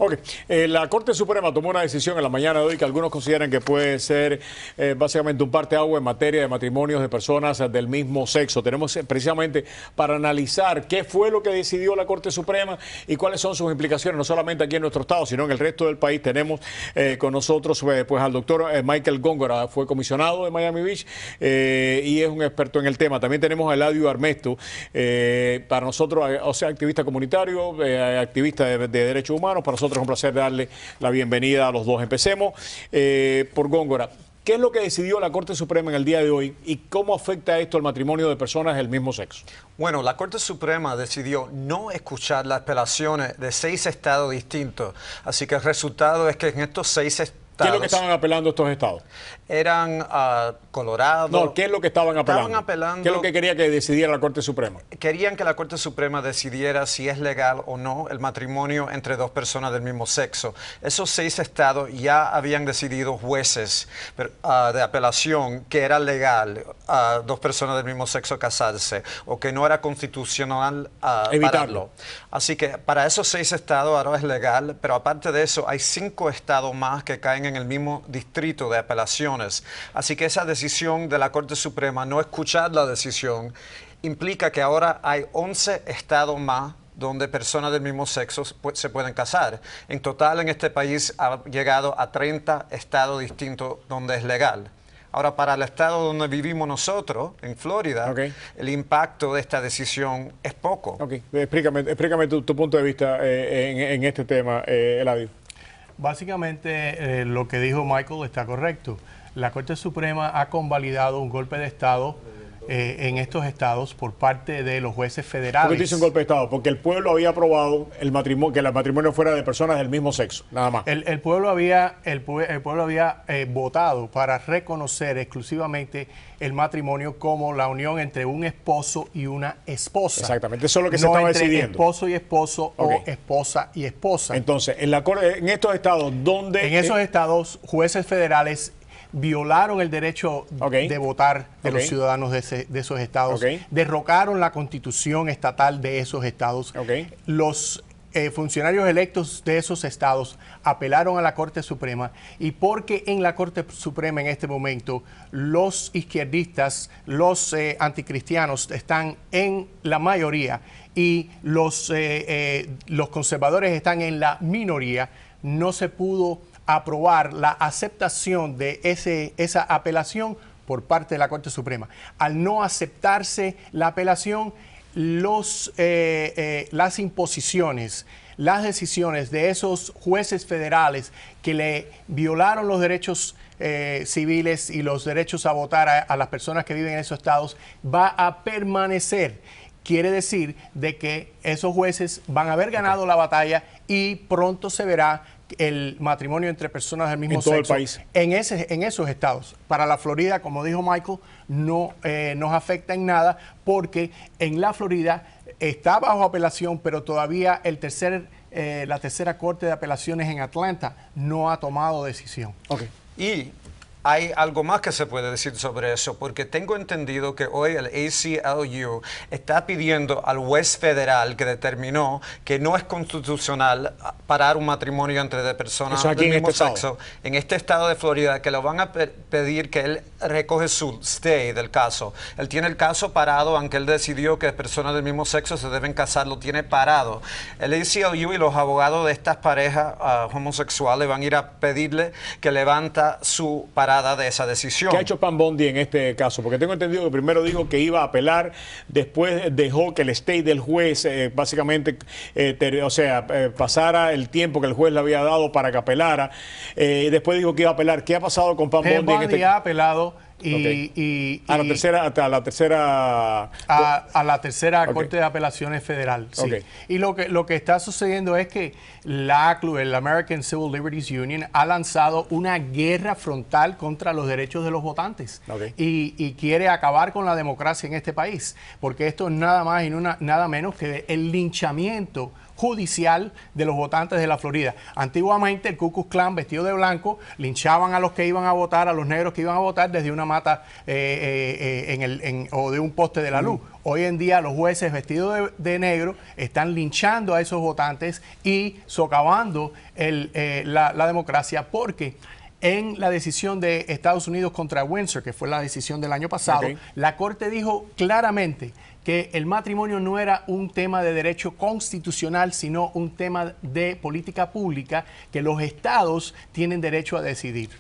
Ok, la Corte Suprema tomó una decisión en la mañana de hoy que algunos consideran que puede ser básicamente un parteaguas en materia de matrimonios de personas del mismo sexo. Tenemos precisamente para analizar qué fue lo que decidió la Corte Suprema y cuáles son sus implicaciones, no solamente aquí en nuestro estado, sino en el resto del país. Tenemos con nosotros pues al doctor Michael Góngora, fue comisionado de Miami Beach y es un experto en el tema. También tenemos a Eladio Armesto, para nosotros, o sea, activista comunitario, activista de derechos humanos. Para nosotros es un placer darle la bienvenida a los dos. Empecemos por Góngora. ¿Qué es lo que decidió la Corte Suprema en el día de hoy y cómo afecta esto al matrimonio de personas del mismo sexo? Bueno, la Corte Suprema decidió no escuchar las apelaciones de 6 estados distintos. Así que el resultado es que en estos 6 estados... ¿Qué es lo que estaban apelando estos estados? Eran Colorado. No, ¿qué es lo que estaban apelando? Estaban apelando. ¿Qué es lo que quería que decidiera la Corte Suprema? Querían que la Corte Suprema decidiera si es legal o no el matrimonio entre dos personas del mismo sexo. Esos 6 estados ya habían decidido jueces de apelación que era legal a dos personas del mismo sexo casarse o que no era constitucional evitarlo. Así que para esos 6 estados ahora es legal, pero aparte de eso hay 5 estados más que caen en el mismo distrito de apelaciones. Así que esa decisión de la Corte Suprema, no escuchar la decisión, implica que ahora hay 11 estados más donde personas del mismo sexo se pueden casar. En total en este país ha llegado a 30 estados distintos donde es legal. Ahora, para el estado donde vivimos nosotros, en Florida, el impacto de esta decisión es poco. Explícame tu punto de vista en este tema, Eladio. Básicamente, lo que dijo Michael está correcto. La Corte Suprema ha convalidado un golpe de Estado en estos estados por parte de los jueces federales. ¿Por qué dice un golpe de Estado? Porque el pueblo había aprobado el matrimonio, que el matrimonio fuera de personas del mismo sexo, nada más. El pueblo había votado para reconocer exclusivamente el matrimonio como la unión entre un esposo y una esposa. Exactamente, eso es lo que se estaba decidiendo. Esposo y esposo o esposa y esposa. Entonces, en estos estados, ¿dónde? En esos estados, jueces federales violaron el derecho de votar de los ciudadanos de esos estados, derrocaron la constitución estatal de esos estados. Los funcionarios electos de esos estados apelaron a la Corte Suprema, y porque en la Corte Suprema en este momento los izquierdistas, los anticristianos están en la mayoría y los conservadores están en la minoría, no se pudo aprobar la aceptación de esa apelación por parte de la Corte Suprema. Al no aceptarse la apelación, las imposiciones, las decisiones de esos jueces federales que le violaron los derechos civiles y los derechos a votar a las personas que viven en esos estados va a permanecer. Quiere decir de que esos jueces van a haber ganado la batalla y pronto se verá el matrimonio entre personas del mismo sexo todo el país. En esos estados. Para la Florida, como dijo Michael, no nos afecta en nada, porque en la Florida está bajo apelación, pero todavía la tercera Corte de Apelaciones en Atlanta no ha tomado decisión. Y hay algo más que se puede decir sobre eso, porque tengo entendido que hoy el ACLU está pidiendo al juez federal que determinó que no es constitucional parar un matrimonio entre personas del mismo sexo en este estado de Florida, que lo van a pedir que él recoge su stay del caso. Él tiene el caso parado, aunque él decidió que personas del mismo sexo se deben casar, lo tiene parado. El ACLU y los abogados de estas parejas homosexuales van a ir a pedirle que levanta su parada de esa decisión. ¿Qué ha hecho Pam Bondi en este caso? Porque tengo entendido que primero dijo que iba a apelar, después dejó que el stay del juez básicamente, pasara el tiempo que el juez le había dado para que apelara, después dijo que iba a apelar. ¿Qué ha pasado con Pam Bondi en este caso? Ha apelado a la tercera Corte de Apelaciones Federal. Y lo que está sucediendo es que la ACLU, el American Civil Liberties Union, ha lanzado una guerra frontal contra los derechos de los votantes y quiere acabar con la democracia en este país, porque esto es nada más y nada menos que el linchamiento judicial de los votantes de la Florida. Antiguamente el Ku Klux Klan vestido de blanco linchaban a los que iban a votar, a los negros que iban a votar desde una mata o de un poste de la luz. Hoy en día los jueces vestidos de negro están linchando a esos votantes y socavando la democracia, porque en la decisión de Estados Unidos contra Windsor, que fue la decisión del año pasado, la Corte dijo claramente que el matrimonio no era un tema de derecho constitucional, sino un tema de política pública que los estados tienen derecho a decidir.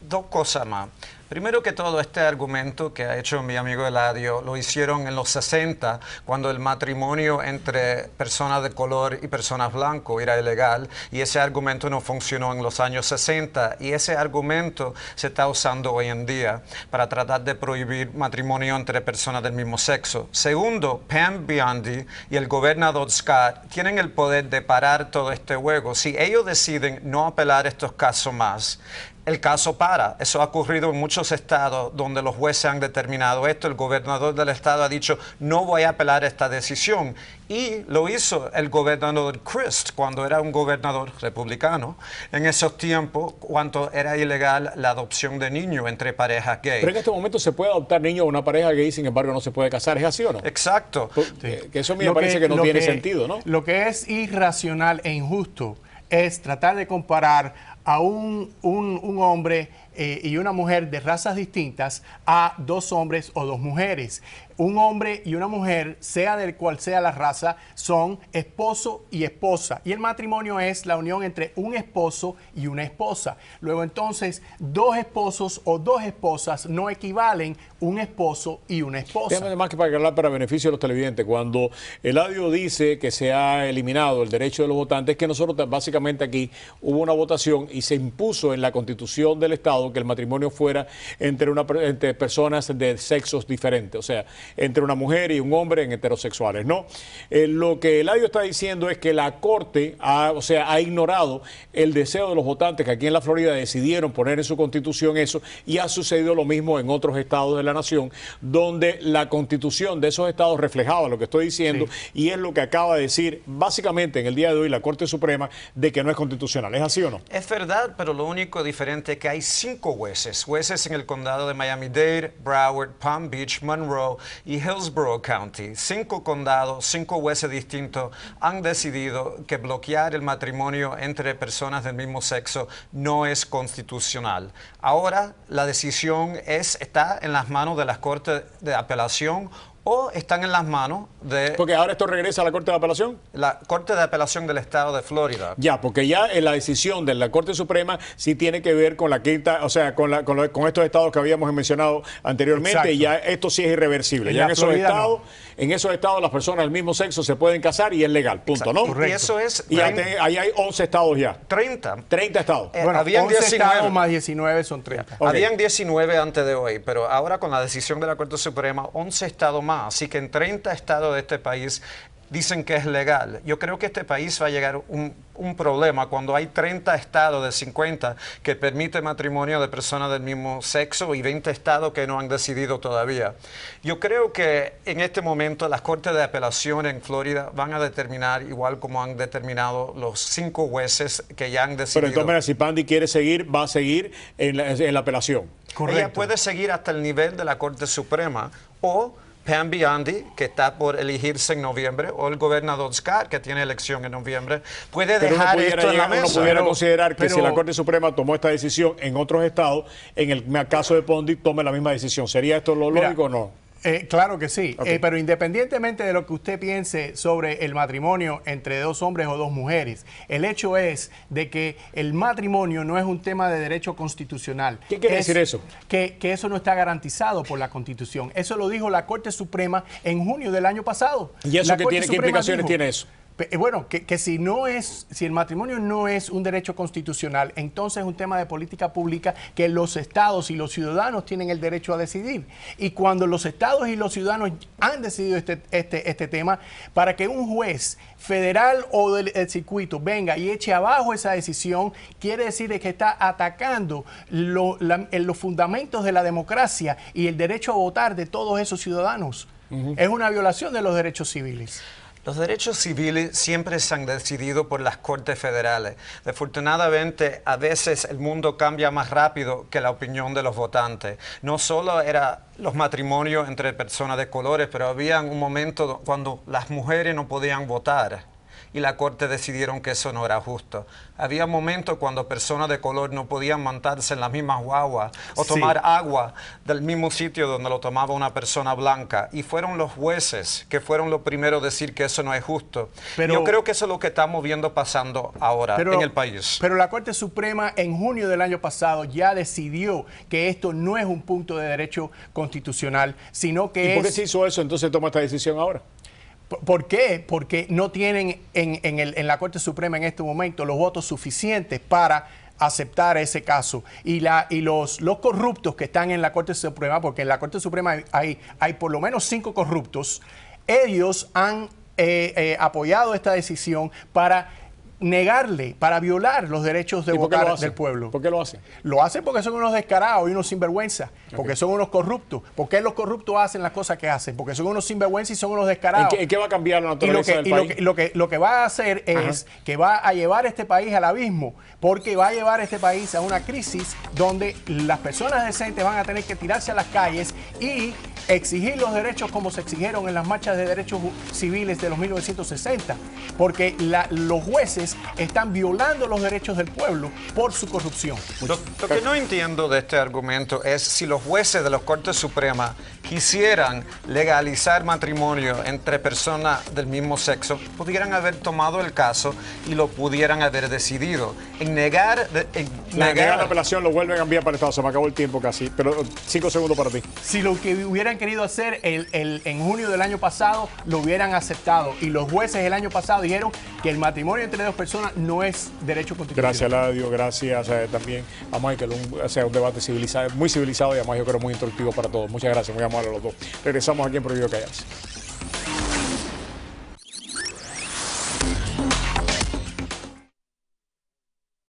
Dos cosas más. Primero que todo, este argumento que ha hecho mi amigo Eladio lo hicieron en los 60, cuando el matrimonio entre personas de color y personas blancas era ilegal, y ese argumento no funcionó en los años 60, y ese argumento se está usando hoy en día para tratar de prohibir matrimonio entre personas del mismo sexo. Segundo, Pam Bondi y el gobernador Scott tienen el poder de parar todo este juego. Si ellos deciden no apelar estos casos más, el caso para. Eso ha ocurrido en muchos estados donde los jueces han determinado esto. El gobernador del estado ha dicho, no voy a apelar esta decisión. Y lo hizo el gobernador Crist cuando era un gobernador republicano. En esos tiempos, cuando era ilegal la adopción de niños entre parejas gay. Pero en este momento se puede adoptar niños a una pareja gay, sin embargo no se puede casar. ¿Es así o no? Exacto. Que eso a mí me parece que no tiene sentido, ¿no? Lo que es irracional e injusto es tratar de comparar a un hombre y una mujer de razas distintas a dos hombres o dos mujeres. Un hombre y una mujer, sea del cual sea la raza, son esposo y esposa. Y el matrimonio es la unión entre un esposo y una esposa. Luego entonces, dos esposos o dos esposas no equivalen un esposo y una esposa. Déjame más que para hablar para beneficio de los televidentes. Cuando Eladio dice que se ha eliminado el derecho de los votantes, es que nosotros básicamente aquí hubo una votación y se impuso en la Constitución del Estado que el matrimonio fuera entre personas de sexos diferentes, o sea, entre una mujer y un hombre en heterosexuales, ¿no? Lo que Eladio está diciendo es que la Corte ha ignorado el deseo de los votantes que aquí en la Florida decidieron poner en su Constitución eso, y ha sucedido lo mismo en otros estados de la nación, donde la Constitución de esos estados reflejaba lo que estoy diciendo, y es lo que acaba de decir básicamente en el día de hoy la Corte Suprema, de que no es constitucional. ¿Es así o no? Es verdad, pero lo único diferente es que hay 5 jueces en el condado de Miami-Dade, Broward, Palm Beach, Monroe y Hillsborough County. 5 condados, 5 jueces distintos han decidido que bloquear el matrimonio entre personas del mismo sexo no es constitucional. Ahora la decisión está en las manos de las Cortes de Apelación o están en las manos de... Porque ahora esto regresa a la Corte de Apelación. La Corte de Apelación del Estado de Florida. Ya, porque ya en la decisión de la Corte Suprema sí tiene que ver con la quinta, o sea, con estos estados que habíamos mencionado anteriormente. Exacto. Y ya esto sí es irreversible. Ya en esos estados las personas del mismo sexo se pueden casar y es legal, punto. Exacto. ¿No? Y eso es... Y ahí hay 11 estados ya. 30. 30 estados. Bueno, habían 11 estados más 19 son 30. Okay. Habían 19 antes de hoy, pero ahora con la decisión de la Corte Suprema, 11 estados más. Así que en 30 estados de este país dicen que es legal. Yo creo que este país va a llegar un problema cuando hay 30 estados de 50 que permiten matrimonio de personas del mismo sexo y 20 estados que no han decidido todavía. Yo creo que en este momento las Cortes de Apelación en Florida van a determinar, igual como han determinado los 5 jueces que ya han decidido. Pero entonces, si Pandy quiere seguir, va a seguir en la apelación. Correcto. Ella puede seguir hasta el nivel de la Corte Suprema, o Pam Bondi, que está por elegirse en noviembre, o el gobernador Scott, que tiene elección en noviembre, puede dejar esto en la mesa. Uno pudiera considerar que si la Corte Suprema tomó esta decisión en otros estados, en el caso de Bondi tome la misma decisión. ¿Sería esto lo lógico o no? Claro que sí, pero independientemente de lo que usted piense sobre el matrimonio entre dos hombres o dos mujeres, el hecho es de que el matrimonio no es un tema de derecho constitucional. ¿Qué quiere decir eso? Que eso no está garantizado por la Constitución. Eso lo dijo la Corte Suprema en junio del año pasado. ¿Y eso qué implicaciones tiene eso? Bueno, que si el matrimonio no es un derecho constitucional, entonces es un tema de política pública que los estados y los ciudadanos tienen el derecho a decidir. Y cuando los estados y los ciudadanos han decidido este tema, para que un juez federal o del circuito venga y eche abajo esa decisión, quiere decir que está atacando los fundamentos de la democracia y el derecho a votar de todos esos ciudadanos. Es una violación de los derechos civiles. Los derechos civiles siempre se han decidido por las Cortes Federales. Desafortunadamente, a veces el mundo cambia más rápido que la opinión de los votantes. No solo eran los matrimonios entre personas de colores, pero había un momento cuando las mujeres no podían votar y la Corte decidieron que eso no era justo. Había momentos cuando personas de color no podían montarse en las mismas guaguas o tomar agua del mismo sitio donde lo tomaba una persona blanca. Y fueron los jueces que fueron los primeros a decir que eso no es justo. Pero yo creo que eso es lo que estamos viendo pasando ahora en el país. Pero la Corte Suprema en junio del año pasado ya decidió que esto no es un punto de derecho constitucional, sino que ¿Y por qué se hizo eso? Entonces toma esta decisión ahora. ¿Por qué? Porque no tienen en la Corte Suprema en este momento los votos suficientes para aceptar ese caso. Y los corruptos que están en la Corte Suprema, porque en la Corte Suprema hay por lo menos 5 corruptos, ellos han apoyado esta decisión para negarle, para violar los derechos de votar del pueblo. ¿Por qué lo hacen? Lo hacen porque son unos descarados y unos sinvergüenza, porque son unos corruptos. ¿Por qué los corruptos hacen las cosas que hacen? Porque son unos sinvergüenza y son unos descarados. ¿En qué va a cambiar la naturaleza del país? Lo que va a hacer es que va a llevar este país al abismo, porque va a llevar este país a una crisis donde las personas decentes van a tener que tirarse a las calles y exigir los derechos como se exigieron en las marchas de derechos civiles de los 1960, porque los jueces están violando los derechos del pueblo por su corrupción. Lo que no entiendo de este argumento es si los jueces de la Corte Suprema quisieran legalizar matrimonio entre personas del mismo sexo, pudieran haber tomado el caso y lo pudieran haber decidido. En negar la apelación lo vuelven a enviar para el Estado. Se me acabó el tiempo casi, pero 5 segundos para ti. Si lo que hubieran querido hacer en junio del año pasado, lo hubieran aceptado. Y los jueces el año pasado dijeron que el matrimonio entre 2 personas no es derecho constitucional. Gracias, Ladio. Gracias también a Michael. Un debate civilizado, muy civilizado y además yo creo muy instructivo para todos. Muchas gracias, muy amable a los dos. Regresamos aquí en Prohibido Callarse.